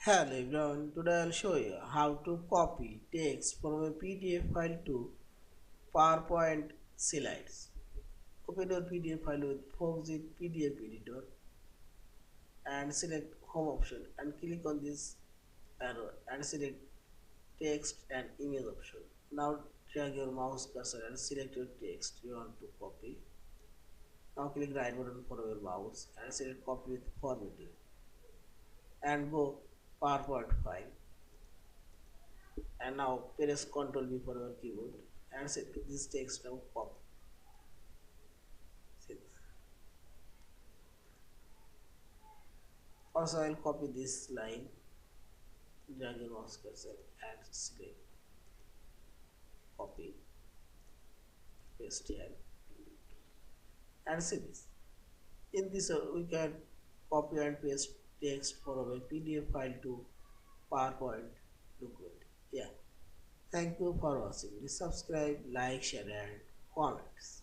Hello everyone, today I'll show you how to copy text from a PDF file to PowerPoint slides. Open your PDF file with Foxit PDF Editor and select Home option and click on this arrow and select Text and Image option. Now drag your mouse cursor and select your text you want to copy. Now click right button for your mouse and select Copy with Formatting and go PowerPoint file. And now press Ctrl V for your keyboard and set this text now pop. Also I'll copy this line, drag your mouse cursor and select copy, paste here and see this. In this we can copy and paste text from a PDF file to PowerPoint document. Yeah. Thank you for watching. Please subscribe, like, share and comments.